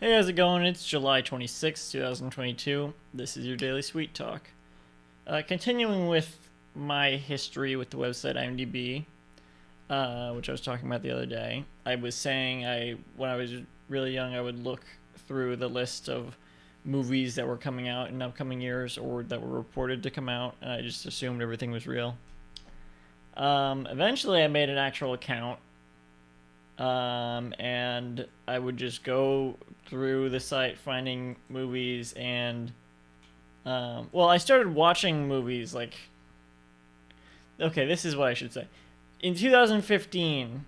Hey, how's it going? It's July 26th, 2022. This is your Daily Sweet Talk. Continuing with my history with the website IMDb, which I was talking about the other day, I was saying when I was really young, I would look through the list of movies that were coming out in upcoming years or that were reported to come out, and I just assumed everything was real. Eventually, I made an actual account, and I would just go through the site finding movies and well, I started watching movies like, okay, this is what I should say. In 2015,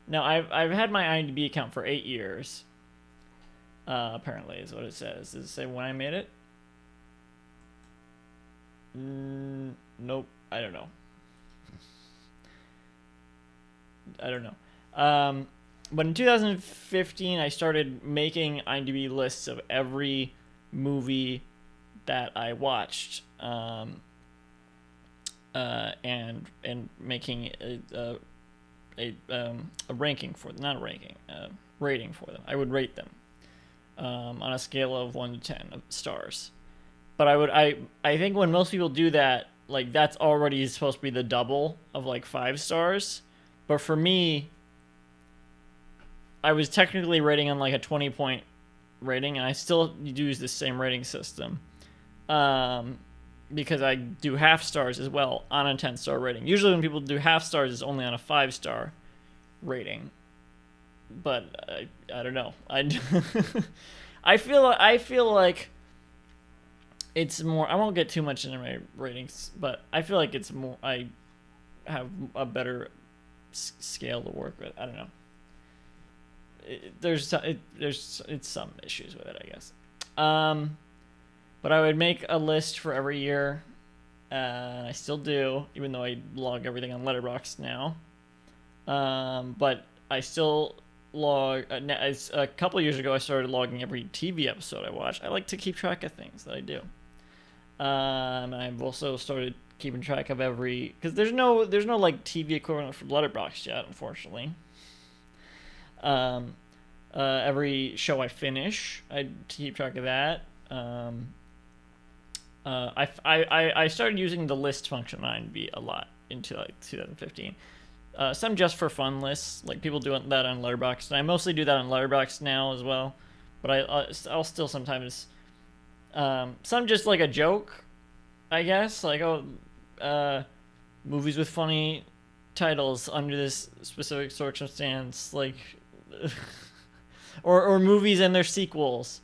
now I've had my IMDb account for 8 years. Apparently, is what it says. Does it say when I made it? Nope. I don't know. I don't know. But in 2015, I started making IMDb lists of every movie that I watched, and making a ranking for them, not a ranking, rating for them. I would rate them on a scale of 1 to 10 of stars. But I think when most people do that, like that's already supposed to be the double of like 5 stars. But for me, I was technically rating on like a 20-point rating, and I still use the same rating system. Because I do half stars as well on a 10-star rating. Usually when people do half stars, it's only on a 5-star rating. But I don't know. I feel like it's more. I won't get too much into my ratings, but I feel like it's more. I have a better scale to work with. I don't know. There's some issues with it, I guess. But I would make a list for every year. I still do, even though I log everything on Letterboxd now. But I still log. A couple of years ago, I started logging every TV episode I watch. I like to keep track of things that I do. And I've also started keeping track of every, because there's no like TV equivalent for Letterboxd yet, unfortunately. Every show I finish, I keep track of that. I started using the list function on IMDb a lot into like 2015. Some just for fun lists, like people do that on Letterboxd, and I mostly do that on Letterboxd now as well. But I'll still sometimes, some just like a joke, I guess, like movies with funny titles under this specific circumstance, like, or movies and their sequels,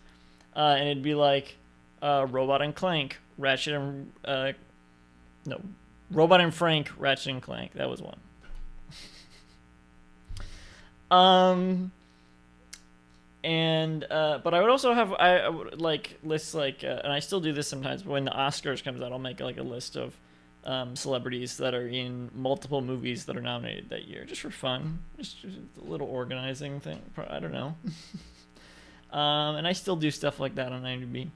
and it'd be like, Robot and Clank, Ratchet and no, Robot and Frank, Ratchet and Clank. That was one. And but I would also have I would like lists like, and I still do this sometimes. But when the Oscars comes out, I'll make like a list of celebrities that are in multiple movies that are nominated that year, just for fun, just a little organizing thing. I don't know. And I still do stuff like that on IMDb.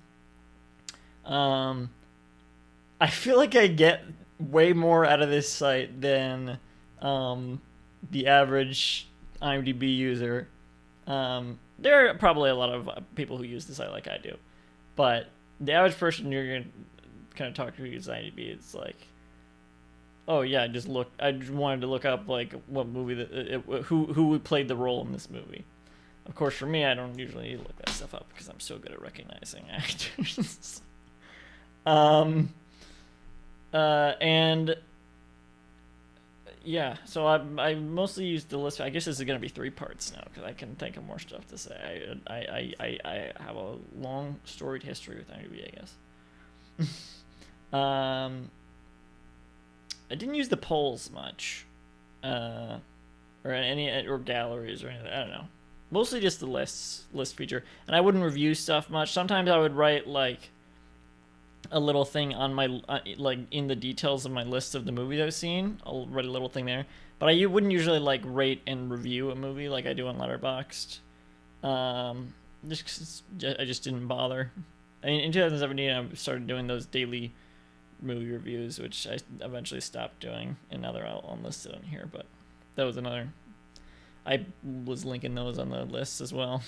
I feel like I get way more out of this site than the average IMDb user. There are probably a lot of people who use the site like I do, but the average person you're gonna kind of talk to who uses IMDb, it's like, oh yeah, I just wanted to look up like what movie who played the role in this movie. Of course, for me, I don't usually look that stuff up because I'm so good at recognizing actors. And yeah, so I mostly use the list. I guess this is gonna be 3 parts now because I can think of more stuff to say. I have a long storied history with IMDb, I guess. I didn't use the polls much, or galleries or anything. I don't know. Mostly just the list feature, and I wouldn't review stuff much. Sometimes I would write like a little thing on my like in the details of my list of the movies I've seen. I'll write a little thing there, but I wouldn't usually like rate and review a movie like I do on Letterboxd. I just didn't bother. I mean, in 2017, I started doing those daily movie reviews, which I eventually stopped doing, and now they're all unlisted on here. But that was another. I was linking those on the list as well.